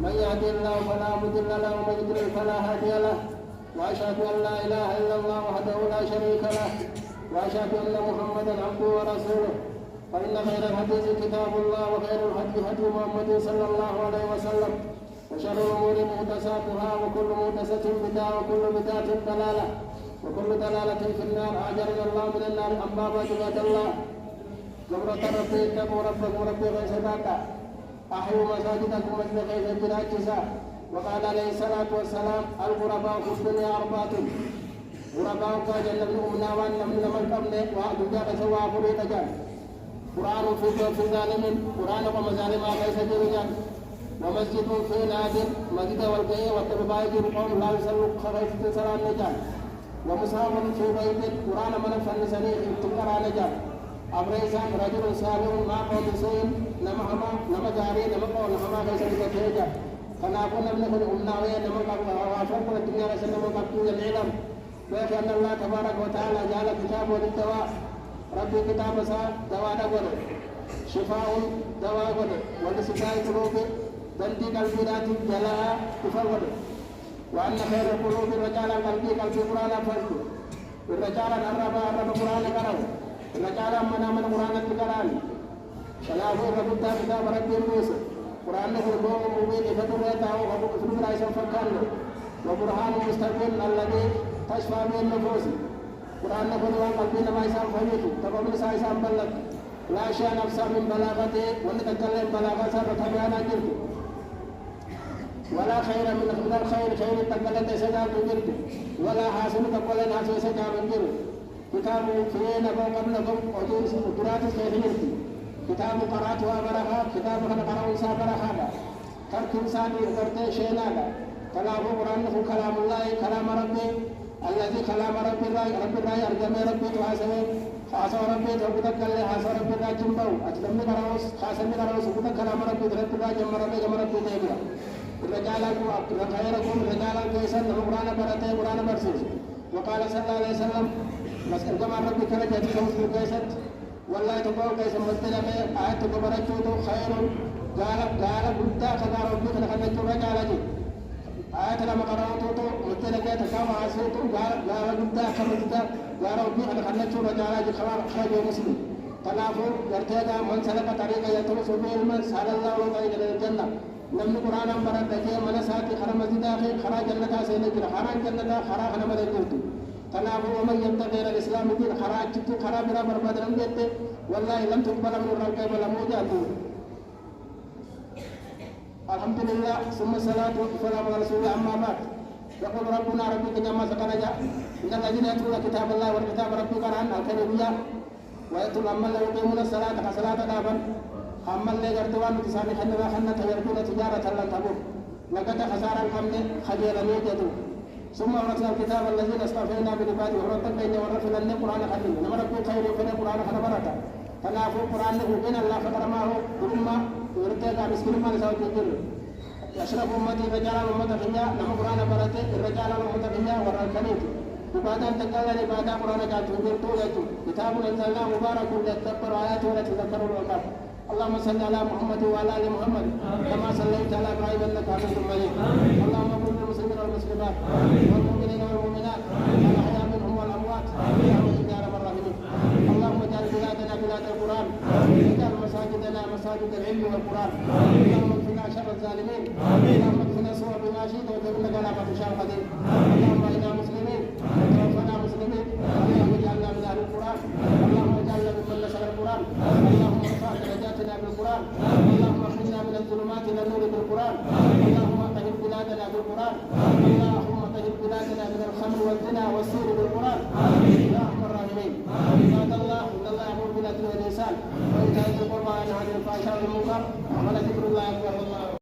من يهدي الله فلا مضل له ومن يضلل فلا هادي له واشهد ان لا اله الا الله وحده لا شريك له واشهد ان محمدا عبده ورسوله فان خير الحديث كتاب الله وخير الهدي هدي محمد صلى الله عليه وسلم وشر الامور محدثاتها وكل محدثه بدعه وكل بدعه ضلاله وكل ضلاله في النار اجرنا الله من النار. اما بعد عباد الله جبرة ربي اتقوا ربكم ربي غير صداقه احيوا مساجدكم مثل غير الجراجسه. وقال عليه الصلاه والسلام الغرباء في الدنيا اربعه غرباء كاجل من امنا وان من قبل وعد جاء سوى فريد جان قران في ظالم قران ومظالم ليس جرجان ومسجد في ناد مسجد والبيع والترباية القوم لا يصلوا خريف صلاة نجان ومصاب في بيت قران من فنسني تقرا نجان أبريسا رجل سابق ما قوم سين نما جاري نما قول نما ليس بكتيجا فنقول نحن أمنا ويا نما وافق الدنيا رسل نما مكتوب العلم وأن الله تبارك وتعالى جعل كتابه للدواء ربي كتاب دواء نقول شفاء دواء نقول ولشفاء قلوب بلدي قلبي ذات جلاء تفرد. وأن خير القلوب الرجال قلبي قرآن فرد الرجال الرب قرآن قرأ الرجال من قرآن القرآن فلا هو رب كتاب ربي الموسى قرآن القوم المبين فترته وفي رئيس فكان وبرهان مستقيم الذي تشفى به النفوس قرآن القرآن قلبي ما يسام فيته تقوم سايسام بلد لا شيء نفسه من بلاغته ونتكلم بلاغة فتبعنا جلد ولا خير من الخير خير تقلت سجاد جلد ولا حاسن تقلت حاسن سجاد جلد كتاب فينا قبلكم وجوز قدرات خير جلد كتاب قرأتها بركة كتاب قرأ إنسان بركة ترك إنسان يقرأ شيئا كلام قرآن كلام الله كلام ربي الذي كلام ربي الله أرجم ربي وحسنه خاصة ربي تبتك اللي خاصة ربي لا جنبه أتلم كراوس خاصة كراوس تبتك كلام ربي ربي لا جنب ربي تيجا رجالكم خيركم رجالا كيسا القرآن برته قرآن برسوس. وقال صلى الله عليه وسلم مسألة كما ربي كلا جدي سوس كيسا والله تقول كيسا مثلا ما آية تبرجوت خير قال بدا خدا ربي خلق رجالا جي آية لما قرأتو مثلا كي تكاو عسوتو قال بدا خمسة قال ربي خلق رجالا جي خرج مسلم تنافر يرتدى من سلك طريقا يلتمس به المن سال الله إلى الجنة نمن قرآن برد دجي من ساتي خرا مسجد آخر خرا جنة سينجر خرا جنة خرا خنا مدجرت تنافر ومن يبتغي غير الإسلام دين خرا أجت خرا برا برباد لم يت والله لم تقبل من الرب ولا موجات. الحمد لله ثم الصلاة والسلام على رسول الله. أما بعد يقول ربنا ربك جمع سكنجا إن الذين يتلون كتاب الله والكتاب ربك قرآن الكريم ويتلون أما لا يقيمون الصلاة كصلاة دابا أما اللي جرتوان تسامي حنا يرجون تجارة لن تبور لقد خسارة الحمد خجيرا يجدوا. ثم ورثنا الكتاب الذين اصطفينا بالعباد ورثنا بين ورثنا القرآن خليل نما ربي خير فين القرآن خبرته تنافوا القرآن بين الله فكرماه ثم ورثنا مسكين ما نسوي الجر أشرف أمتي رجال أمة الدنيا نما القرآن برته الرجال أمة الدنيا والركنيت عبادة تقال عبادة قرآن جاتو جاتو كتاب أنزلناه مبارك ليتدبر آياته وليتذكروا الألباب. اللهم صل على محمد وعلى ال محمد كما صليت على ابراهيم انك حميد مجيد. اللهم اغفر للمسلمين والمسلمات والمؤمنين والمؤمنات الاحياء منهم والاموات برحمتك يا رب الراحمين. اللهم اجعل بلادنا بلاد القران واجعل مساجدنا مساجد العلم والقران. اللهم اكفنا شر الظالمين اللهم اكفنا سوء بما شئت وجعلنا لا بطشان قدير. اللهم انا مسلمين وتوفنا مسلمين. اللهم اجعلنا من اهل القران. اللهم اجعلنا ممن نشر القران. اللهم ارفع درجاتنا بالقرآن. اللهم اخرجنا من الظلمات الى النور بالقرآن. اللهم طهر بلادنا بالقرآن. اللهم طهر بلادنا من الخمر والزنا والسور بالقرآن يا ارحم الراحمين. عباد الله ان الله يامر بالعدل والاحسان وايتاء ذي القربى وينهى عن الفحشاء والمنكر ولذكر الله اكبر والله